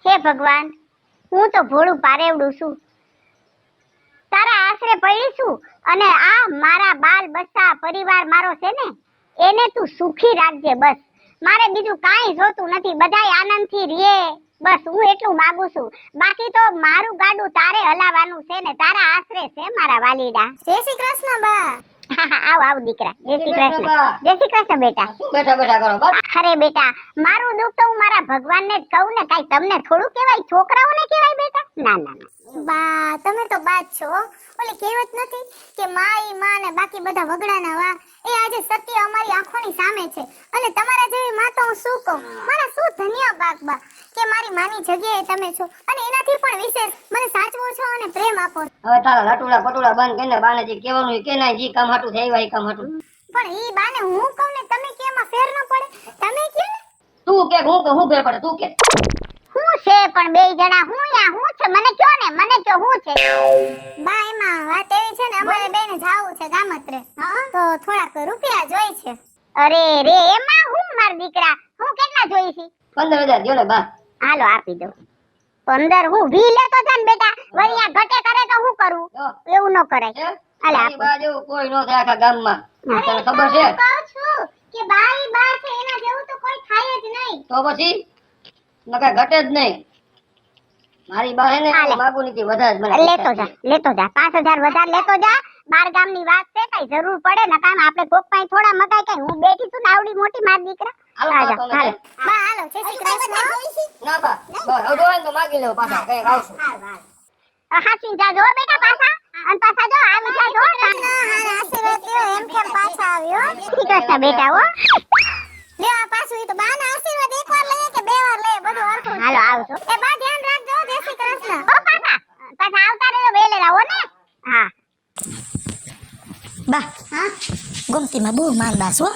હે ભગવાન, હું તો ભોળું પારેવડું છું, તારા આશરે પડી છું, અને આ મારા બાલ બચ્ચા પરિવાર મારો છે ને, એને તું સુખી રાખજે. બસ મારે બીજું કાંઈ જોતું નથી, બધાય આનંદથી રહે, બસ હું એટલું માંગુ છું. બાકી તો મારું ગાડું તારે હલાવવાનું છે ને, તારા આશરે છે મારા વાલીડા. જય શ્રી કૃષ્ણ બા. આવ આવ દીકરા. જય શ્રી કૃષ્ણ. જય શ્રી કૃષ્ણ બેટા. બેઠા બેઠા કરો બસ. અરે બેટા, મારું દુઃખ તો હું મારા ભગવાનને જ કહું ને, કાઈ તમને થોડું કહેવાય, છોકરાઓને કહેવાય બેટા? ના ના ના બા તમે તો બા જ છો. ઓલી કહેવત નથી કે માં ઈ માં ને બાકી બધા વગડાના વા. એ આજે સત્ય અમારી આંખોની સામે છે, અને તમારા જેવી માં તો હું શું કહું. મારા શું ધન્ય બાગ બા કે મારી માની જગ્યાએ તમે છો, અને એનાથી પણ વિશેષ મને સાચવો છો અને પ્રેમ આપો. હવે તારા લટુડા પટુડા બંધ કરીને બાને જે કહેવાનું ઈ કે ના, જી કામ હાટું થઈ આવ્યા ઈ કામ હાટું. પણ ઈ બાને હું કહું ને તમે કે એમાં ફેર ન પડે. તમે કે ને તું કે હું ફેર પડે તું કે. હું છે પણ બે જણા હું છે, મને કયો ને, મને કયો હું છે. બા એમાં વાત એવી છે ને, અમારે બેને જાવું છે ગામત્રે, તો થોડાક રૂપિયા જોઈ છે. અરે રે, એમાં હું માર દીકરા, હું કેટલા જોઈ છે? 15,000 દ્યો ને બા. હાલો આપી દઉં. 15 હું 20 લેતો જા ને બેટા, વળી આ ઘટે કરે તો હું કરું? એવું ન કરાય. હાલે તારી આપો. બા જેવું કોઈ નો થાય આખા ગામમાં. તને ખબર છે? હું કહું છું કે બાઈ બા છે, એના જેવું તો કોઈ થાય જ નહીં. તો પછી નકા ઘટે જ નહીં. મારી બા હે ને હાલે. માગુ નથી વધારે જ મને. લેતો જા 5000 વધારે લેતો જા. બાર ગામની વાત છે, કઈ જરૂર પડે ને કામ આપણે કોક પાસે થોડા મગાય, કઈ હું બેઠી છું ને આવડી મોટી માર દીકરા. હાલો આજા, પાછો હાલો. નથી. બા હાલો જય શ્રી કૃષ્ણ. ના બા બસ હવે જોવે ને તો માગી લેવો પાછા કઈ આવશું. હાચીને જાજો હો બેટા પાછા, અને પાછા જો આવી જાજો હો. હારા આશીર્વાદ લ્યો, એમ કેમ પાછા આવ્યો. શ્રી કૃષ્ણ બેટા હો. લ્યો આ પાછું ઈ તો બાના આશીર્વાદ એકવાર લઈએ કે બે વાર લઈએ, બધું હરખું. હાલો આવજો. એ બા ધ્યાન રાખજો. જય શ્રી કૃષ્ણ. હો પાછા આવતા રહેજો વેલેરા હો ને. હા બા હા ગમતીમાં બહુ માંદા છો.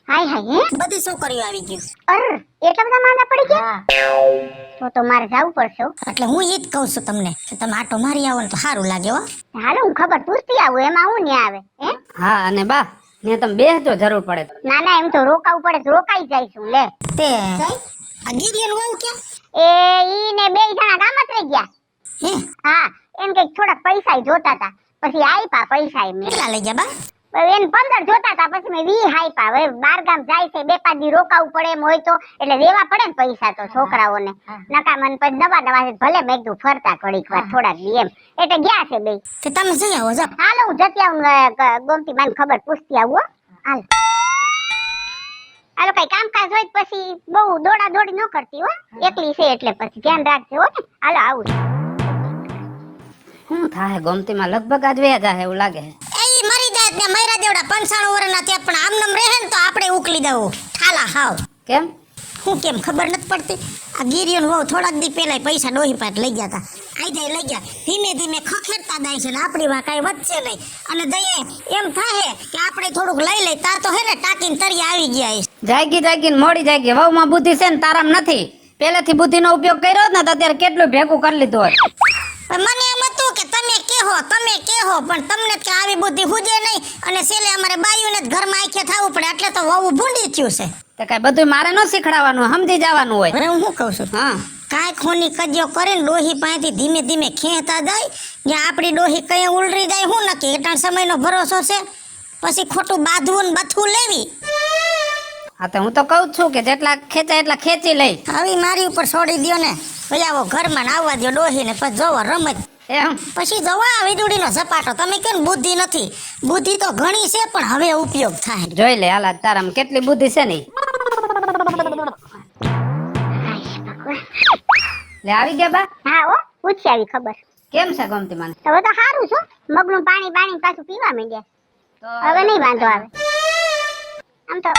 હાય હાય હે. બધી છોકરીઓ આવી ગયું. અર એટલા બધા માંદા પડી ગયા? તો મારે જવું પડશે હો. એટલે હું ઈ જ કહું છું તમને કે તમે આટો મારી આવો ને તો સારું લાગે હો. હાલો હું ખબર પૂછતી આવું, એમાં હું ન્યા આવે હે. હા અને બા ને તમે બેસજો જરૂર પડે તો. ના ના, એમ તો રોકાવું પડે તો રોકાઈ જઈશું. લે તે આ ગિરિયન વહુ ક્યાં? એ ઈ ને બે જણા ગામત્રે ગયા. હે હા એમ કે થોડાક પૈસા જોતા હતા, પછી આપ્યા પૈસા એમને. કેટલા લઈ ગયા બા? એને 15 જોતા હતા, પછી મેં 20 આપ્યા. હવે બાર ગામ જાય છે, 2-5 દી રોકાવું પડે એમ હોય તો, એટલે દેવા પડે ને પૈસા તો છોકરાઓને. નકા મને પછી દવા છે, ભલે મેં કીધું ફરતા ઘડીક વાર થોડાક દી એમ, એટલે ગયા છે બે. તે તમે જઈ આવો જાઓ. હાલો હું જતી આવું, ગોમતી બાને ખબર પૂછતી આવું હો. હાલ હાલો, કઈ કામકાજ હોય તો પછી બહુ દોડા દોડી ન કરતી હો, એકલી છે એટલે પછી ધ્યાન રાખજો હો ને. હાલો આવું. શું થાય ગમતીમાં લગભગ આજ વ્યા જાય એવું લાગે. એ ઈ મરી જાય ને મયરા દેવડા 95 વર્ષના ત્યાં પણ આમનમ રહે ને તો આપણે ઉકલી દેવું ઠાલા હાવ. કેમ? હું કેમ ખબર નથી પડતી. આ ગિરિયન વહુ થોડાક દી પહેલા પૈસા ડોહી પાટ લઈ ગયા હતા. આઈ જાય લઈ ગયા, ધીમે ધીમે ખખેરતા જાય છે ને આપણી વા કાંઈ વધશે નહીં. અને દઈએ એમ થાય કે આપણે થોડુંક લઈ લઈ તાર તો હે ને ટાંકીને તરિયા આવી ગયા છે. જાગી મોડી જાગી. વહુમાં બુદ્ધિ છે ને તારામ નથી. પહેલેથી બુદ્ધિનો ઉપયોગ કર્યો હોત ને તો અત્યારે કેટલું ભેગું કરી લીધું હોત. પણ મને એમ હતું કે તમે કેહો પણ તમને કે આવી બુદ્ધિ હુજે નહીં, અને છેલ્લે અમારે બાયુને જ ઘરમાં આંખે થવું પડે, એટલે તો વહુ ભૂંડી થયું છે. તો કઈ બધું મારે ન શીખડાવવાનું, સમજી જવાનું હોય. હવે હું શું કહું છું, હા કાંઈ ખૂની કજ્યો કરીને ડોહી પાસેથી ધીમે ધીમે ખેંચતા જાય, જ્યાં આપણી ડોહી કઈ ઉલરી જાય હું નક્કી. એટલા સમયનો ભરોસો છે, પછી ખોટું બાંધવું ને બથવું લેવી. હા તો હું તો કહું છું કે જેટલા ખેંચાય એટલા ખેંચી લઈ. આવી મારી ઉપર છોડી દ્યો ને, પછી આવો ઘરમાં ને આવવા દો ડોહીને, પછી જોવો રમત. એમ પછી જોવો આ વીજળીનો ઝપાટો. તમે કેમ બુદ્ધિ નથી? બુદ્ધિ તો ઘણી છે પણ હવે ઉપયોગ થાય. જોઈ લે હાલા તારામાં કેટલી બુદ્ધિ છે ને. લે આવી ગયા બા. હા હો, પૂછી આવી ખબર. કેમ છે ગમતી માને? હવે તો સારું છો, મગનું પાણી પાછું પીવા માંડ્યા. હવે નહીં વાંધો આવે. આમ તો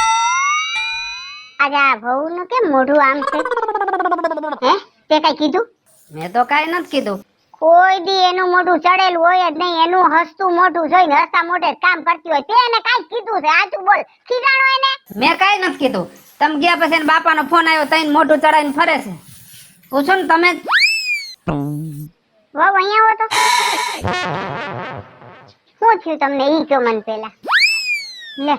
આજે આ વહુનું કેમ મોઢું આમ છે હે? તે કઈ કીધું? મેં તો કાઈ નથી કીધું. કોઈ દી એનું મોઢું ચડેલું હોય જ નહીં. એનું હસતું મોઢું જોઈને હસતા મોઢે જ કામ કરતી હોય. તે એને કાઈ કીધું છે? આતું બોલ, ખીજાણો એને? મેં કાઈ નથી કીધું. તમે ગયા પછી એના બાપાનો ફોન આવ્યો, તઈને મોઢું ચડાઈને ફરે છે. પૂછો ને તમે. વહુ અહીંયા હો તો શું થયું તમને? ઈ કયો મને પેલા. લે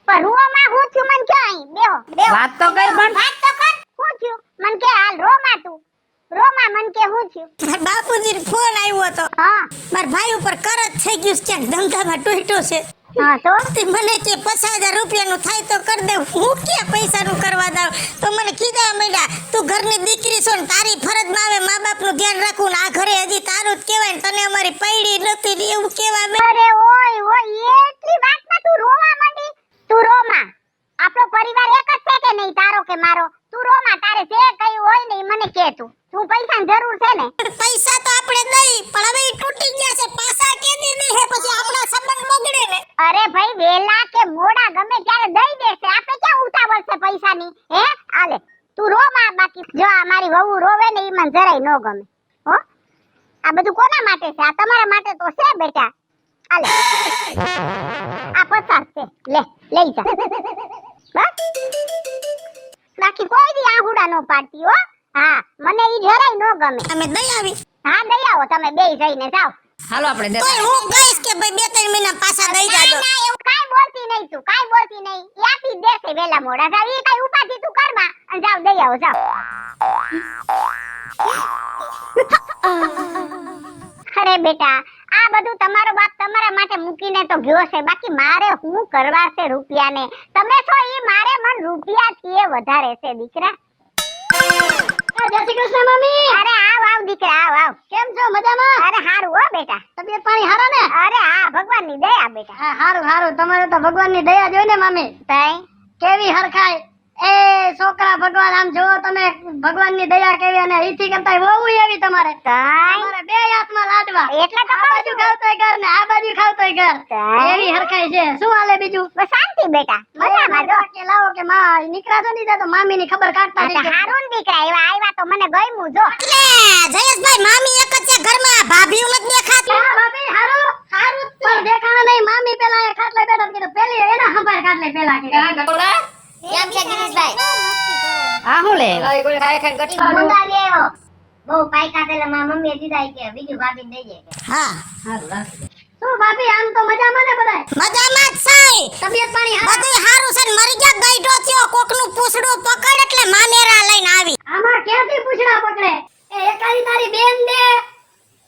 પણ રૂવામાં શું થયું મને કયો? અહીં બેહો વાત તો કર પણ. વાત તો કર. શું થયું મને કે? હાલ રોમાં તું. કે હું થયું? બાપુજી ફોન આવ્યો હતો. હા મારા ભાઈ ઉપર કરજ થઈ ગયું છે, ક્યાંક ધંધામાં ટૂટ્યો છે. હા તો તે મને કે 50,000 રૂપિયાનું થાય તો કરી દે. હું ક્યાં પૈસાનું કરવા દઉં? તો મને કીધા માંડ્યા, તું ઘરની દીકરી છો ને તારી ફરજમાં આવે મા બાપનું ધ્યાન રાખવું ને આ ઘરે હજી તારું જ કહેવાય ને તને અમારી પૈડી નથી ને એવું કહેવા માંડ્યા. અરે ઓય એટલી વાતમાં તું રોવા માંડી? તું રોમાં. આપણો પરિવાર એક જ છે કે નહીં, તારો કે મારો? તું રોમાં. તારે જે કઈ હોય ને ઈ મને કે તું પૈસાની જરૂર છે ને? પૈસા તો આપણે દઈ પણ હવે ઈ તૂટી ગયા છે, પાછા કેદી દે હે? પછી આપણા સંબંધ બગડે ને. અરે ભાઈ વેલા કે મોડા ગમે ત્યારે દઈ દેશે. આપણે ક્યાં ઉતાવળ છે પૈસાની? હે આલે તું રોમાં. બાકી જો આ મારી વહુ રોવે ને ઈ મને જરાય ન ગમે હો. આ બધું કોના માટે છે? આ તમારા માટે તો છે બેટા. આલે આ 50 છે, લે લઈ જા બસ. બાકી કોઈ દી આહુડા નો પાડતી હો. હા મને ઈ જરાય ન ગમે. અમે દઈ આવી. હા દઈ આવો તમે બેય જઈને જાઓ. હાલો આપણે દેતા તોય હું કહીશ કે ભાઈ 2-3 મહિના પાછા દઈ જાજો. ના એવું કાઈ બોલતી નહીં તું, કાઈ બોલતી નહીં. ઈ આપી જ દેશે વેલા મોડા. જાવ ઈ કાઈ ઉપાધી તું કરમાં અને જાવ દઈ આવો જાવ. અરે બેટા આ બધું તમારો બાપ તમારા માટે મૂકીને તો ગયો છે. બાકી મારે હું કરવા છે રૂપિયાને? તમે છો ઈ મારે મન રૂપિયાથી એ વધારે છે દીકરા. જય શ્રી કૃષ્ણ મમ્મી. અરે આવ દીકરા આવ. કેમ છો? મજામાં? અરે હારું હો બેટા. તબિયત પાણી હારા ને? અરે હા ભગવાનની દયા બેટા. હા હારું તમારે તો ભગવાનની દયા જોઈ ને મમ્મી. તઈ કેવી હરખાય એ છોકરા ભગવાન આમ જોવો તમે, ભગવાનની દયા કેવી અને ઈથી કરતા વહુ એવી તમારે. તમારે બે હાથમાં લાડવા. એટલે તો આ બાજુ ખાવતોય ઘર ને આ બાજુ ખાવતોય ઘર. એવી હરખાય છે. શું હાલે બીજું? બસ શાંતિ બેટા. મજામાં જો. કે લાવો કે માં નીકળા છો ની તો મામી ની ખબર કાઢતા એટલે હારું ને દીકરા એવા આવ્યા તો મને ગમ્યું જો. એટલે જયેશભાઈ મામી એક જ છે ઘરમાં, ભાભીઓ નથી દેખાતી. હા ભાભી હારું પણ દેખાણા નહીં. મામી પેલા એ ખાટલે બેઠા કીધું પેલી એના હંભાર ખાટલે પેલા કીધું. કેમ છે ગિરીશભાઈ? હા હું લે મંગાવી આવ્યો. બહુ પાયકા પેલા મારા મમ્મીએ દીધા કે બીજું ભાભી દઈ દે. હા શું ભાભી આમ તો મજામાં ને બધાય? મજામાં જ છે. તબિયત પાણી હારા? બધું હારું છે ને મરી ગયા ગઈઢો થયો, કોકનું પૂછડું પકડ એટલે મામેરા લઈને આવી. આમાં ક્યાંથી પૂછડા પકડે? એ એકાદી તારી બેન દે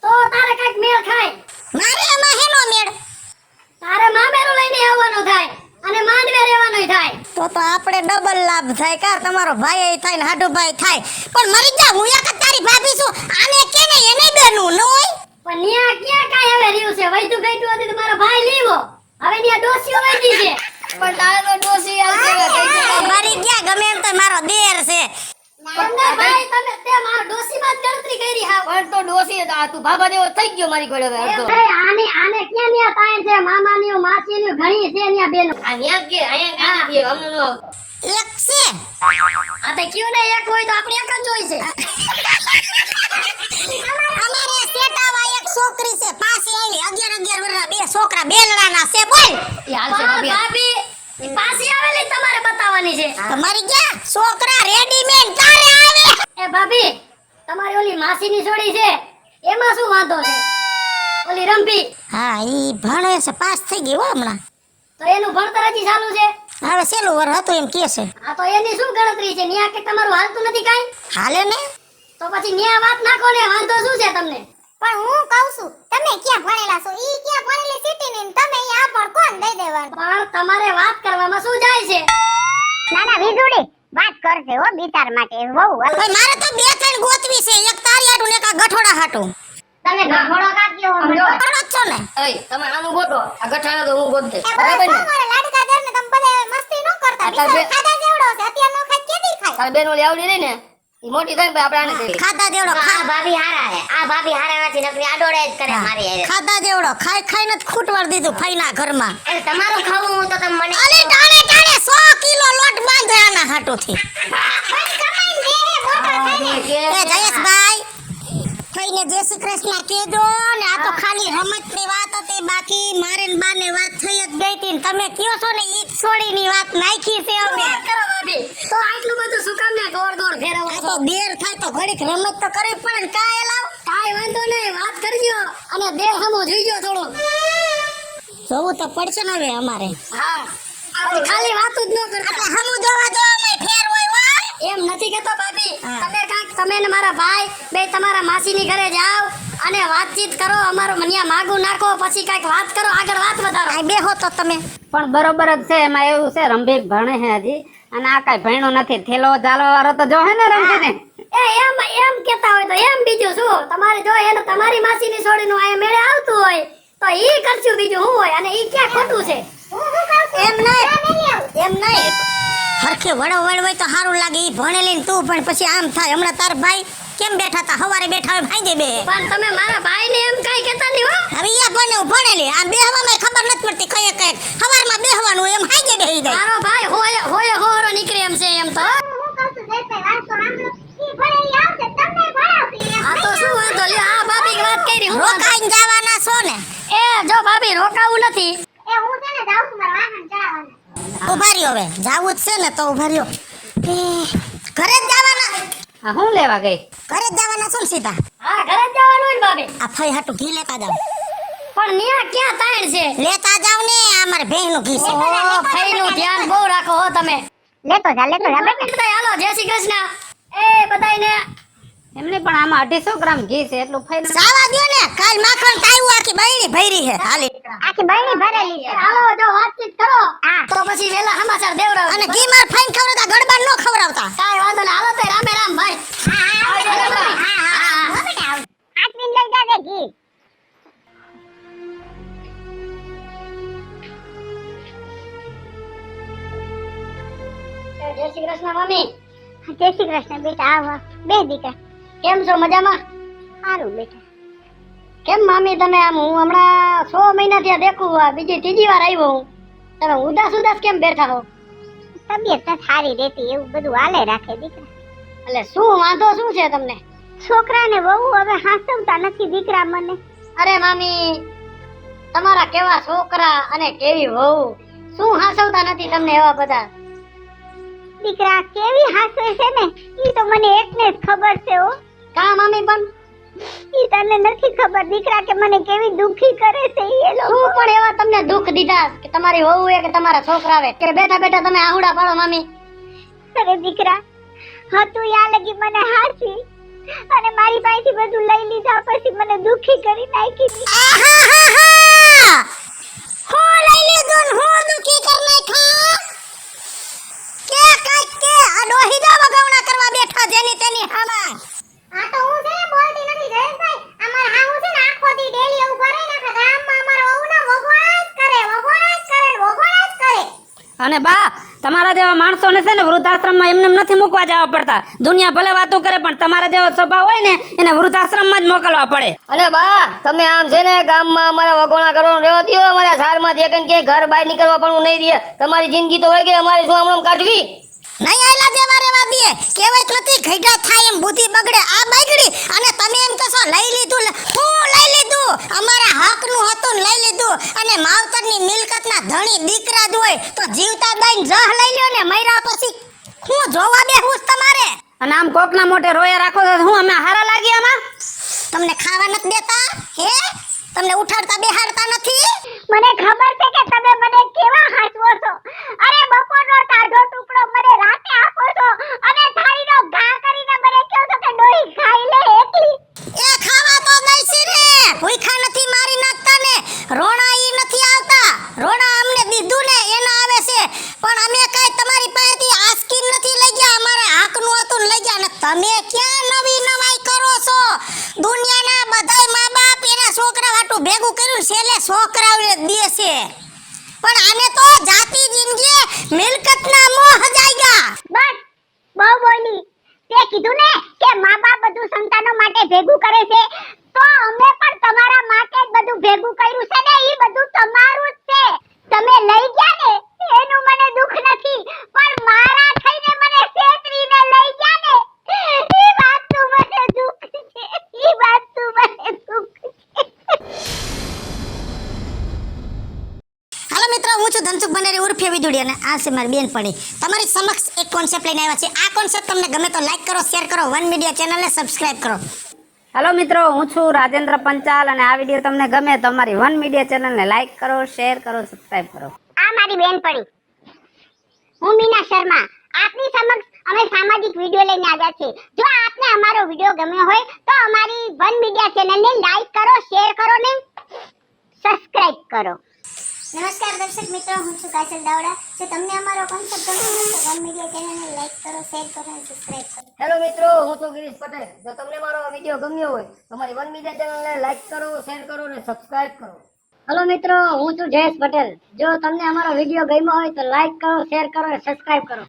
તો તારે કઈક મેળ ખાય. મારે એમાં હેનો મેળ? તારે મામેરું લઈને આવવાનું થાય અને માંડવે રહેવાનું થાય. તો આપણે ડબલ લાભ થાય. કાર તમારો ભાઈ થાય ને હાડુ ભાઈ થાય. પણ મરી જા હું એક જ તારી ભાભી છું. આને કે ને એને બેનું ન હોય. પણ ન્યા ક્યાં કાઈ હવે રહ્યું છે? વૈધું ગઈતું હતી તો મારો ભાઈ લીવો. હવે ન્યા ડોસીઓ વૈધી છે. પણ તારે તો ડોસી મરી ગયા ગમે એમ તો મારો દેર છે. તમને ભાઈ તમે તે મારો ડોસીમાં જ ગણતરી કરી હા. પણ તો ડોસી આ તું બાબા જેવો થઈ ગયો મારી ઘરે હવે તો આને ક્યાં ન્યા તાય છે? મામાની માસીની ઘણી છે ન્યા બેનો. આ ન્યા કે અહીંયા કે અમને નો એક છે. આ તો કયો ને એક હોય તો આપણે એક જ જોઈ છે. અમારે સેટાવા એક છોકરી છે પાછી આવી 11 વર્ષના બે છોકરા બેલડાના છે. બોલ એ હાલ છે પણ ભાભી ભાભી ઈ પાછી આવેલી તમારે બતાવવાની છે. તમારી ગયા છોકરા રેડીમેડ તારે આવે. એ ભાભી તમારી ઓલી માસીની છોડી છે એમાં શું વાંધો છે? ઓલી રંભી હા ઈ ભણે છે, પાસ થઈ ગઈ હો હમણાં. તો એનું ભણતર હજી ચાલુ છે. હવે છેલ્લું વર હતું એમ કે છે. આ તો એની શું ગણતરી છે? ન્યા કે તમારું હાલતું નથી કાઈ? હાલે ને. તો પછી ન્યા વાત નાખો ને, વાંધો શું છે તમને? પણ હું કહું છું તમે ક્યાં ભણેલા છો? ઈ ક્યાં ભણેલી સિટી ની તમે ઈ આ પણ કોણ દઈ દેવાનું? પણ તમારે વાત કરવામાં શું જાય છે? ના ના વીજુડી વાત કરશે હો બિચાર માટે વહુ. ભાઈ મારે તો 2-3 ગોતવી છે. એક તારી હાટું ને એક આ ગઠોડા હાટું. તમે ગભોડો કાપ્યો હો મને. ગઠોડો જ છો ને. એય તમે આનું ગોતો આ ગઠાળો તો હું ગોત દે એ બસ બરાબર ને તમારે લાડકા દર ને તમે બધા મસ્તી ન કરતા. આ તાર બિચારો ખાધા જેવડો છે અત્યાર નો ખાય કેદી ખાય? તારી બેન ઓલી આવડી રહી ને ઈ મોટી થાય ને આપણે આને દે ખાધા જેવડો આ ભાભી હારા હે. આ ભાભી હારા નથી નકરી આડોડે જ કરે મારી હારે. ખાધા જેવડો ખાઈ ખાઈને જ ખૂટવાડ દીધું ફઈના ઘરમાં. એટલે તમારું ખાવું હું તો તમે મને અલી ટાણે ટાણે 100 કિલો લોટ બાંધે આના હાટુથી. એ જયેશભાઈ કઈને જય શ્રી કૃષ્ણ કહેજો ને. આ તો ખાલી રમતની વાત હતી, બાકી મારે ને બાને વાત થઈ જ ગઈ હતી ને તમે કયો છો ને ઈ છોડીની વાત નાખી છે અમે. કરો ભાભી. તો આટલું બધું શું કામ ને દોડ ફેરવો આ તો દેર થાય તો ઘડીક રમત તો કરવી પડે ને. કાય લાવ કાઈ વાંધો નહીં, વાત કરજો અને દેહ હમો જોઈજો થોડો. જોવું તો પડશે ને હવે અમારે. હા ખાલી વાતું જ ન કરતા. એટલે હમુ જોવા જોવામાં ફેર હોય. એમ નથી કેતો ભાભી, હા. તમે ને મારા ભાઈ બે તમારા માસીની ઘરે જાઓ અને વાતચીત કરો, અમારું મનિયા માગું નાખો, પછી કાંઈક વાત કરો, આગળ વાત વધારો. આ બેહો તો તમે. પણ બરોબર જ છે, એમાં એવું છે રંભીક ભણે છે હજી, અને આ કાંઈ ભણ્યો નથી. થેલો ચાલવા વાળો તો જો હે ને રંભીને. એમ કેતા હોય તો એમ, બીજું શું? તમારે જો એને તમારી માસીની છોડીનું આ મેળે આવતું હોય તો ઈ કરશું, બીજું શું હોય? અને ઈ ક્યાં ખોટું છે? એમ નહીં હરખે વળો હોય તો સારું લાગે. ઈ ભણેલી ને તું પણ પછી આમ થાય. હમણાં તાર ભાઈ કેમ બેઠા હતા? હવારે બેઠા હોય ભાઈ દે બે. પણ તમે મારા ભાઈને એમ કાંઈ કહેતા નહીં હો. હવે ઈ ભણેલી આ બેહવામાં ખબર નથી પડતી. કઈ કઈ હવારમાં બેહવાનું એમ હાઈ દે બેહી જાય. મારો ભાઈ હોય હોરો નીકળે એમ છે એમ તો. હું કહું છું જયભાઈ વાત તો સાંભળો. ઈ ભણેલી આવશે તમને ભણાવશે એમ. આ તો શું વાંધો લ્યો, આ ભાભી વાત કરી હું વાંધો? રોકાઈને જવાના છો ને? એ જો ભાભી રોકાવું નથી. એ હું છે ને જાઉં છું મારા વાહન ચડાવવાના. ઉભા રહ્યો. હવે જાવું જ છે ને તો ઉભા રહ્યો. ઘરે જ જવાના? આ હું લેવા ગઈ? ઘરે જ જવાના છો ને સીધા? હા, ઘરે જ જવાનું ને ભાભી. આ ફઈ હાટું ઘી લેતા જાવ. પણ ન્યા ક્યાં તાણ છે? લેતા જાવ ને. આ મારે ભેંનું ઘી છે. ઓ ફઈનું ધ્યાન બહુ રાખો હો તમે. લેતો જા બધા હાલો, જય શ્રી કૃષ્ણ. એ બધાયને એમને પણ આમાં 250 ગ્રામ ઘી છે, એટલું ફાઈનલ. સાવા દ્યો ને. કાલ માખણ તાયું આખી બૈરી ભરી છે. હાલી આખી બહેની ભરેલી છે. હાલો, જો વાતચીત કરો હા. તો પછી વેલા સમાચાર દેવડાવો. અને ઘી માર ફાઈન ખવડાવતા ગડબડ નો ખવડાવતા. કાંઈ વાંધો નહીં, હાલો તો રામે રામ ભાઈ. આવજો, રામે રામ. આટલી લઈ જાજે ઘી. જય શ્રી કૃષ્ણ મમ્મી. જય શ્રી કૃષ્ણ બેટા. આવો બે દીકરા. કેમ છો? મજામાં? સારું બેટા. કેમ મામી તમે આમ, હું હમણાં 6 મહિના થયા દેખું, આ બીજી ત્રીજી વાર આવ્યો હું. તમે ઉદાસ કેમ બેઠા હો? તબિયત નથી સારી રહેતી, એવું બધું હાલે રાખે દીકરા. એટલે શું વાંધો શું છે તમને? છોકરાને વહુ હવે હાંસવતા નથી દીકરા મને. અરે મામી, તમારા કેવા છોકરા અને કેવી વહુ, શું હાંસવતા નથી તમને એવા બધા? દીકરા કેવી હાંસવે છે ને ઈ તો મને એકને જ ખબર છે. હો કા મામી, પણ ઈ તને નથી ખબર દીકરા કે મને કેવી દુખી કરે છે ઈ એ લોકો. શું પણ એવા તમને દુઃખ દીધા કે તમારી વહુ એ કે તમારા છોકરાએ કે બેઠા બેઠા તમે આહુડા પાડો મામી? અરે દીકરા, હતું યા લગી મને હાંસવી અને મારી પાસેથી બધું લઈ લીધા પછી મને દુખી કરી નાખી. આહાહાહા! હો લઈ લીધું ને હું દુખી કર નાખ્યા. કે કાંઈક કે આ ડોહી દા વગાવણા કરવા બેઠા જેની તેની હામાં. આ તો હું છે ને બોલતી નથી જયેશભાઈ. અમાર હા હું છે ને આખો દી ડેલી એવું કરે નાખે ગામમાં અમારો વહુના વગોળા જ કરે. અને બા, તમારા જેવા માણસોને છે ને વૃદ્ધાશ્રમમાં એમને નથી મૂકવા જવા પડતા. દુનિયા ભલે વાતો કરે પણ તમારા જેવો સ્વભાવ હોય ને એને વૃદ્ધાશ્રમમાં જ મોકલવા પડે. અને બા, તમે આમ છે ને ગામમાં અમારા વગોણા કરવાનું રહેવા દો. અમારા સારમાંથી એક કે ઘર બહાર નીકળવા પણ નહીં દે. તમારી જિંદગી તો હોય કે અમારી શું હમણાં કાઢવી? નહીં આયલા દેવા રેવા દે. કહેવત નથી ઘઈડા થાય એમ બુદ્ધિ બગડે. આ બગડી અને તમે એમ કહેશો લઈ લીધું. હું લઈ લીધું? અમારા હકનું હતું ને લઈ લીધું. અને માવતરની મિલકતના ધણી દીકરા જ હોય તો જીવતા દઈને જહ લઈ લ્યો ને મર્યા પછી હું જોવા બેહું તમારે? અને આમ કોકના મોઢે રોયા રાખો તો હું અમે હારા લાગી આમાં? તમને ખાવા નથી દેતા? હે તમને ઉઠાડતા બેહાડતા નથી? મને ખબર છે કે તમે મને કેવા હાંસવો છો. અરે બપોરનો ટાઢો ટુકડો મને રાતે આપો છો અને થાળીનો ઘા કરીને મને કહો છો કે ડોહી ખાઈ લે એકલી. એ ખાવા તો દઈશી રે. ભૂખા નથી મારી નાખતા ને. રોણા ઈ નથી આવતા. રોણા અમને દીધું ને એના આવે છે. પણ અમે કાઈ તમારી પાસેથી આસ્કીન નથી લઈ ગયા. અમારે હકનું હતું ને લઈ ગયા. ને તમે ક્યાં નવી નવાઈ કરો છો? દુનિયાના બધાય મા બાપ એના છોકરા હાટું ભેગું કર્યું છેલ્લે છોકરાઓને દે છે. પણ આને તો જાતિ જિંદગી મિલકતના મોહ જાયગા. બસ બહુ બોલી. તે કીધું ને કે મા બાપ બધું સંતાનો માટે ભેગું કરે છે, તો અમે પણ તમારા માટે જ બધું ભેગું કર્યું છે ને. ઈ બધું તમારું જ છે. તમે લઈ ગયા ને એનું મને દુઃખ નથી, પણ મારા થઈને મને છેતરીને લઈ ગયા ને ઈ વાતનું મને દુઃખ છે. ઈ વાતનું મને દુઃખ છે. હાલો મિત્રો, હું છું ધનસુખ બનેરી ઉર્ફે વિદુડી અને આ છે મારી બેનપણી. તમારી સમક્ષ એક કોન્સેપ્ટ લઈને આવ્યા છે. આ કોન્સેપ્ટ તમને ગમે તો લાઈક કરો, શેર કરો, વન મીડિયા ચેનલને સબસ્ક્રાઇબ કરો. હેલો મિત્રો, હું છું રાજેન્દ્ર પંચાલ અને આ વિડીયો તમને ગમે તો અમારી વન મીડિયા ચેનલને લાઈક કરો, શેર કરો, સબસ્ક્રાઇબ કરો. આ મારી બેનપણી. હું મીના શર્મા આપની સમક્ષ અમે સામાજિક વિડીયો લઈને આવ્યા છે. જો આપને અમારો વિડીયો ગમ્યો હોય તો અમારી વન મીડિયા ચેનલને લાઈક કરો, શેર કરો ને સબસ્ક્રાઇબ કરો. નમસ્કાર દર્શક મિત્રો, હું છું કાજલ દાવડા. જો તમને અમારો કોન્સેપ્ટ ગમ્યો હોય તો વન મીડિયા ચેનલને લાઈક કરો, શેર કરો અને સબસ્ક્રાઇબ કરો. હેલો મિત્રો, હું છું ગિરીશ પટેલ. જો તમને મારો વિડીયો ગમ્યો હોય તો અમારી વન મીડિયા ચેનલને લાઈક કરો, શેર કરો અને સબસ્ક્રાઇબ કરો. હલો મિત્રો, હું છું જયેશ પટેલ. જો તમને અમારો વિડીયો ગમ્યો હોય તો લાઈક કરો, શેર કરો અને સબસ્ક્રાઇબ કરો.